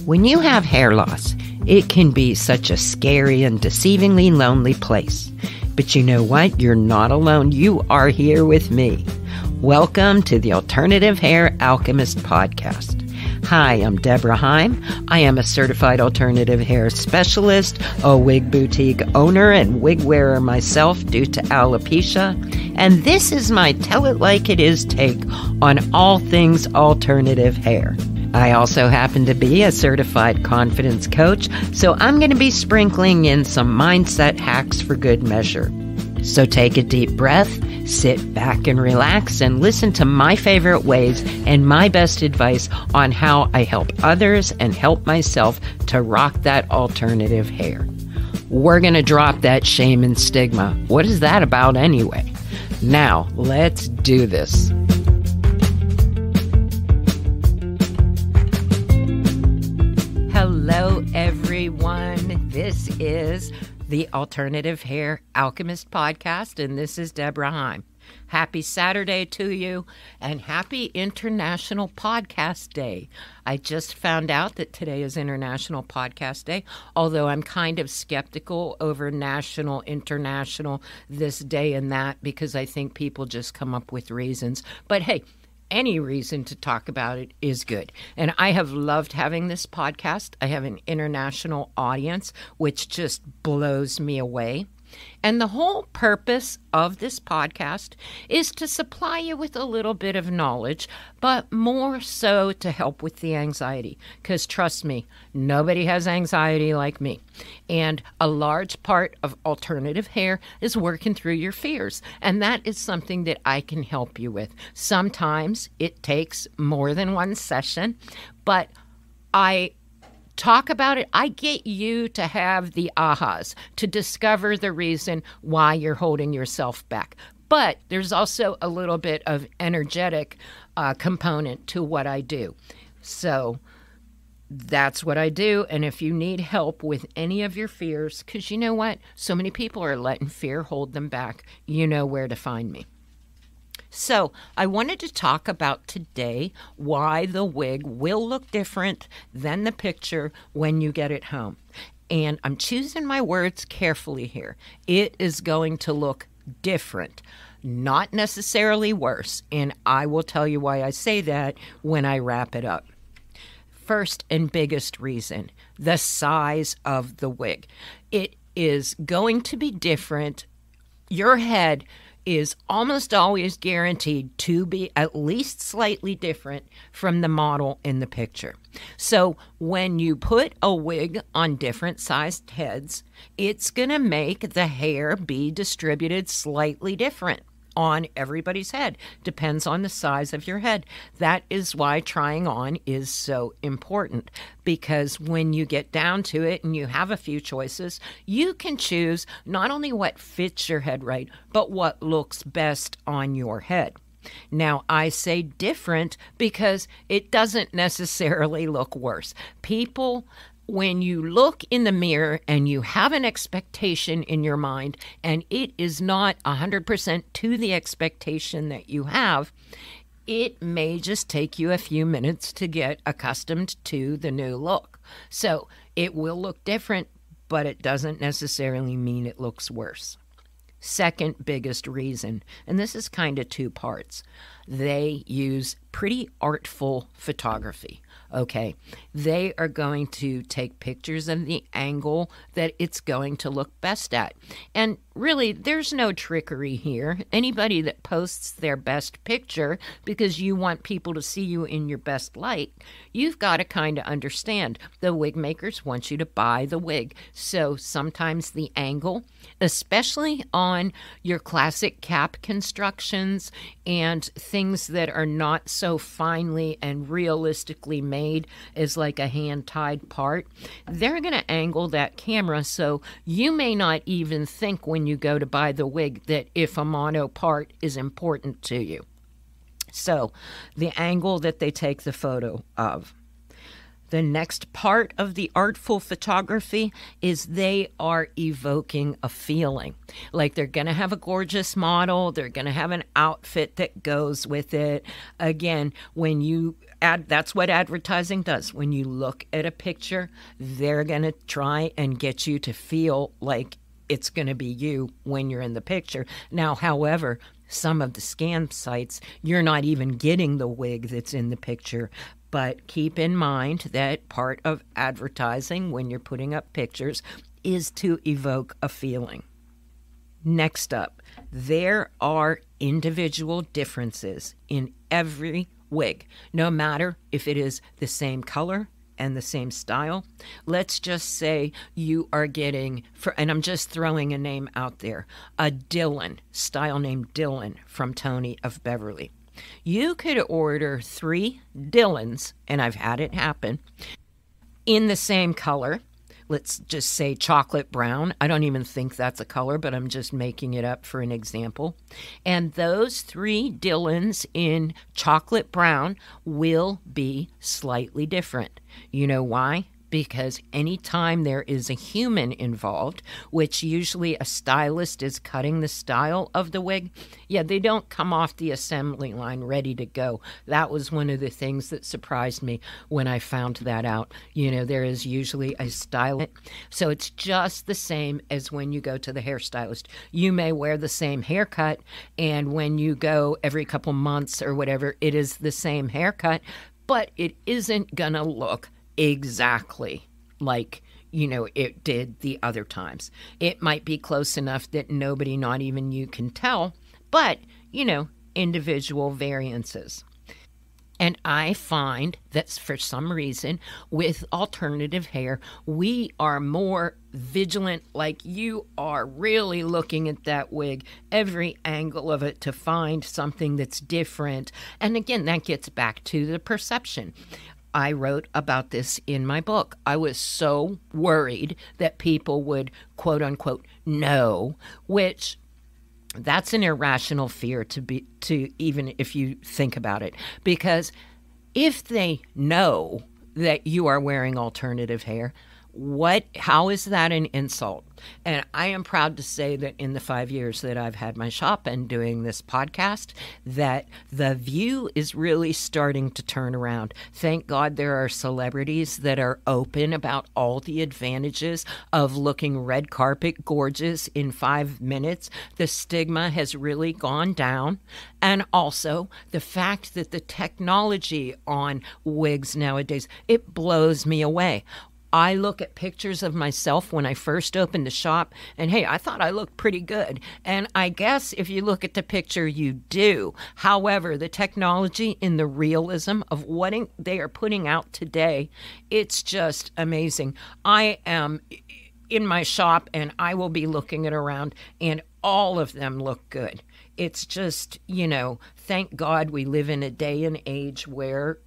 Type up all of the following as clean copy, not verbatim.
When you have hair loss, it can be such a scary and deceivingly lonely place. But you know what? You're not alone. You are here with me. Welcome to the Alternative Hair Alchemist podcast. Hi, I'm Debra. I am a certified alternative hair specialist, a wig boutique owner, and wig wearer myself due to alopecia. And this is my Tell It Like It Is take on all things alternative hair. I also happen to be a certified confidence coach, so I'm going to be sprinkling in some mindset hacks for good measure. So take a deep breath, sit back and relax, and listen to my favorite ways and my best advice on how I help others and help myself to rock that alternative hair. We're going to drop that shame and stigma. What is that about anyway? Now, let's do this. Hello, everyone. This is the Alternative Hair Alchemist podcast, and this is Debra. Happy Saturday to you, and happy International Podcast Day. I just found out that today is International Podcast Day, although I'm kind of skeptical over national, international, this day and that, because I think people just come up with reasons. But hey, any reason to talk about it is good. And I have loved having this podcast. I have an international audience, which just blows me away. And the whole purpose of this podcast is to supply you with a little bit of knowledge, but more so to help with the anxiety. Because trust me, nobody has anxiety like me. And a large part of alternative hair is working through your fears. And that is something that I can help you with. Sometimes it takes more than one session, but I talk about it. I get you to have the ahas, to discover the reason why you're holding yourself back. But there's also a little bit of energetic component to what I do. So that's what I do. And if you need help with any of your fears, because you know what? So many people are letting fear hold them back. You know where to find me. So I wanted to talk about today why the wig will look different than the picture when you get it home. And I'm choosing my words carefully here. It is going to look different, not necessarily worse. And I will tell you why I say that when I wrap it up. First and biggest reason, the size of the wig. It is going to be different. Your head is almost always guaranteed to be at least slightly different from the model in the picture. So when you put a wig on different sized heads, it's going to make the hair be distributed slightly different on everybody's head. Depends on the size of your head. That is why trying on is so important, because when you get down to it and you have a few choices, you can choose not only what fits your head right, but what looks best on your head. Now, I say different because it doesn't necessarily look worse. People, when you look in the mirror and you have an expectation in your mind and it is not 100% to the expectation that you have, it may just take you a few minutes to get accustomed to the new look. So it will look different, but it doesn't necessarily mean it looks worse. Second biggest reason, and this is kind of two parts, they use pretty artful photography. Okay, they are going to take pictures of the angle that it's going to look best at. And really, there's no trickery here. Anybody that posts their best picture because you want people to see you in your best light, you've got to kind of understand the wig makers want you to buy the wig. So sometimes the angle, especially on your classic cap constructions and things that are not so finely and realistically made as like a hand-tied part, they're going to angle that camera so you may not even think when you go to buy the wig that if a mono part is important to you. So the angle that they take the photo of. The next part of the artful photography is they are evoking a feeling. Like they're going to have a gorgeous model, they're going to have an outfit that goes with it. Again, when you that's what advertising does. When you look at a picture, they're going to try and get you to feel like it's going to be you when you're in the picture. Now, however, some of the scam sites, you're not even getting the wig that's in the picture. But keep in mind that part of advertising when you're putting up pictures is to evoke a feeling. Next up, there are individual differences in every wig, no matter if it is the same color and the same style. Let's just say you are getting, and I'm just throwing a name out there, a Dylan, style name Dylan from Tony of Beverly. You could order 3 Dylans, and I've had it happen, in the same color. Let's just say chocolate brown. I don't even think that's a color, but I'm just making it up for an example. And those 3 Dylans in chocolate brown will be slightly different. You know why? Because anytime there is a human involved, which usually a stylist is cutting the style of the wig, they don't come off the assembly line ready to go. That was one of the things that surprised me when I found that out. There is usually a stylist. So it's just the same as when you go to the hairstylist. You may wear the same haircut, and when you go every couple months or whatever, it is the same haircut, but it isn't going to look exactly like it did the other times. It might be close enough that nobody, not even you, can tell, but individual variances. And I find that for some reason with alternative hair, we are more vigilant, like you are really looking at that wig, every angle of it, to find something that's different. And again, that gets back to the perception. I wrote about this in my book. I was so worried that people would, quote unquote, know, which that's an irrational fear to even if you think about it. Because if they know that you are wearing alternative hair, how is that an insult? And I am proud to say that in the 5 years that I've had my shop and doing this podcast, that the view is really starting to turn around. Thank God there are celebrities that are open about all the advantages of looking red carpet gorgeous in 5 minutes. The stigma has really gone down. And also the fact that the technology on wigs nowadays, it blows me away. I look at pictures of myself when I first opened the shop, and hey, I thought I looked pretty good. And I guess if you look at the picture, you do. However, the technology in the realism of what they are putting out today, it's just amazing. I am in my shop, and I will be looking it around, and all of them look good. It's just, thank God we live in a day and age where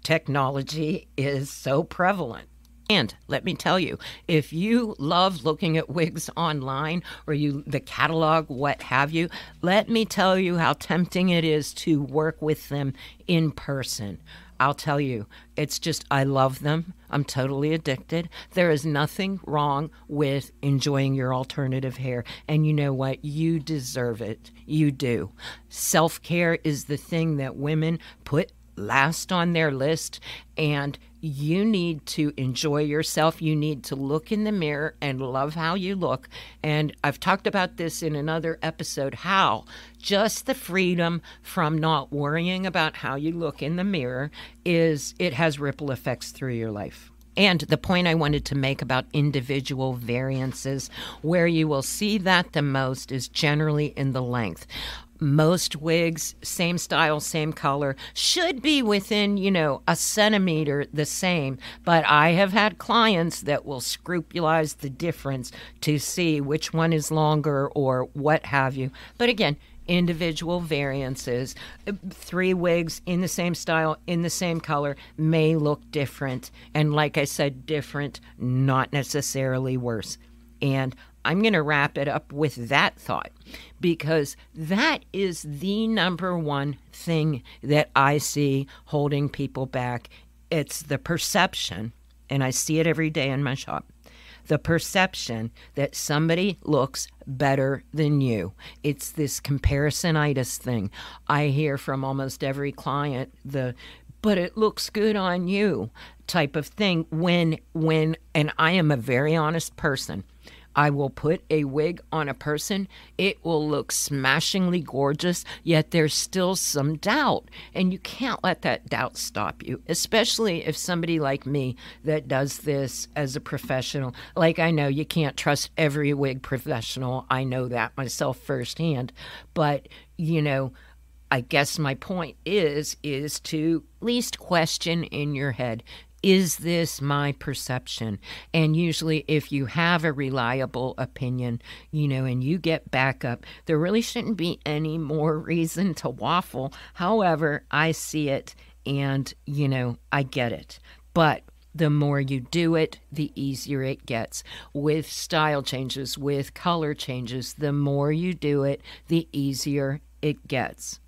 technology is so prevalent. And let me tell you, if you love looking at wigs online or the catalog, what have you, let me tell you how tempting it is to work with them in person. I'll tell you, it's just, I love them. I'm totally addicted. There is nothing wrong with enjoying your alternative hair. And you know what? You deserve it. You do. Self-care is the thing that women put last on their list, and you need to enjoy yourself. You need to look in the mirror and love how you look. And I've talked about this in another episode, how just the freedom from not worrying about how you look in the mirror it has ripple effects through your life. And the point I wanted to make about individual variances, where you will see that the most is generally in the length. Most wigs, same style, same color, should be within, a centimeter the same. But I have had clients that will scrupularize the difference to see which one is longer or what have you. But again, individual variances. 3 wigs in the same style, in the same color, may look different. And like I said, different, not necessarily worse. And I'm going to wrap it up with that thought, because that is the number one thing that I see holding people back it's the perception, and I see it every day in my shop, the perception that somebody looks better than you. It's this comparisonitis thing. I hear from almost every client, but it looks good on you type of thing. When, and I am a very honest person, I will put a wig on a person. It will look smashingly gorgeous, yet there's still some doubt. And you can't let that doubt stop you, especially if somebody like me that does this as a professional. Like, I know you can't trust every wig professional. I know that myself firsthand. But, I guess my point is to at least question in your head, is this my perception? And usually if you have a reliable opinion, and you get backup, there really shouldn't be any more reason to waffle. However, I see it and, I get it. But the more you do it, the easier it gets. With style changes, with color changes, the more you do it, the easier it gets.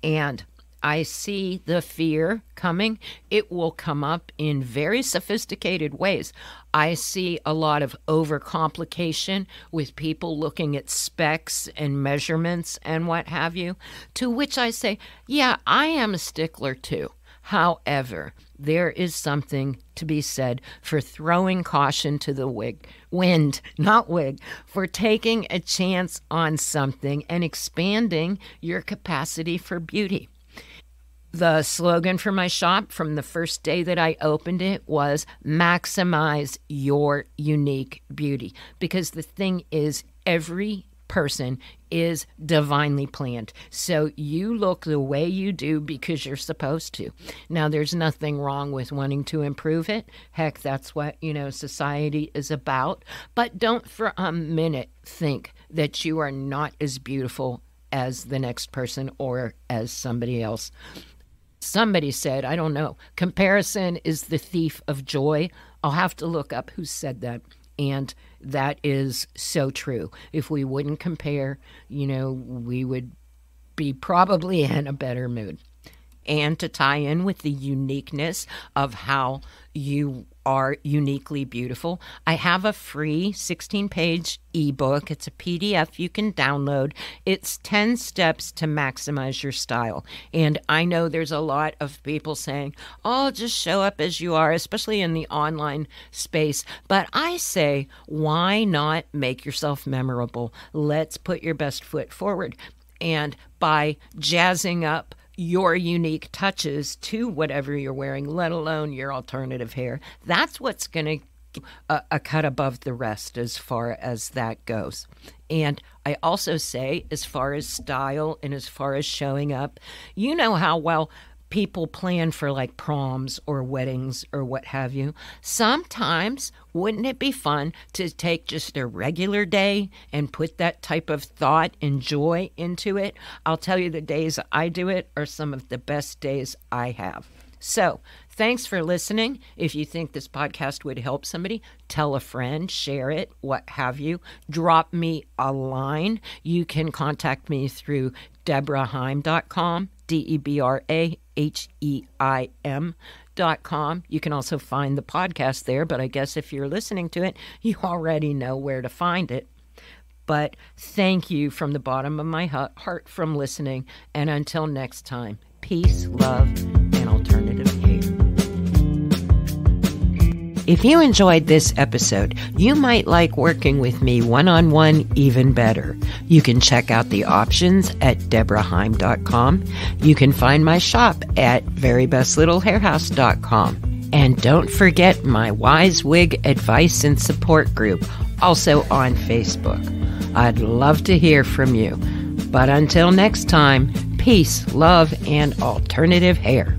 And I see the fear coming. It will come up in very sophisticated ways. I see a lot of overcomplication with people looking at specs and measurements and what have you, to which I say, yeah, I am a stickler too. However, there is something to be said for throwing caution to the wind, for taking a chance on something and expanding your capacity for beauty. The slogan for my shop from the first day that I opened it was maximize your unique beauty. Because the thing is, every person is divinely planned. So you look the way you do because you're supposed to. Now, there's nothing wrong with wanting to improve it. Heck, that's what, society is about. But don't for a minute think that you are not as beautiful as the next person or as somebody else. Somebody said, I don't know, comparison is the thief of joy. I'll have to look up who said that. And that is so true. If we wouldn't compare, we would be probably in a better mood. And to tie in with the uniqueness of how you are uniquely beautiful, I have a free 16-page ebook. It's a PDF you can download. It's 10 steps to maximize your style. And I know there's a lot of people saying, oh, just show up as you are, especially in the online space. But I say, why not make yourself memorable? Let's put your best foot forward. And by jazzing up your unique touches to whatever you're wearing, let alone your alternative hair, that's what's going to a cut above the rest as far as that goes. And I also say, as far as style and as far as showing up, you know how well people plan for like proms or weddings or what have you. Sometimes, wouldn't it be fun to take just a regular day and put that type of thought and joy into it? I'll tell you, the days I do it are some of the best days I have. So, thanks for listening. If you think this podcast would help somebody, tell a friend, share it, what have you. Drop me a line. You can contact me through debraheim.com, DebraHeim.com. You can also find the podcast there, but I guess if you're listening to it, you already know where to find it. But thank you from the bottom of my heart from listening. And until next time, peace, love, and alternative hair. If you enjoyed this episode, you might like working with me one-on-one even better. You can check out the options at DebraHeim.com. You can find my shop at verybestlittlehairhouse.com. And don't forget my Wise Wig Advice and Support group, also on Facebook. I'd love to hear from you. But until next time, peace, love, and alternative hair.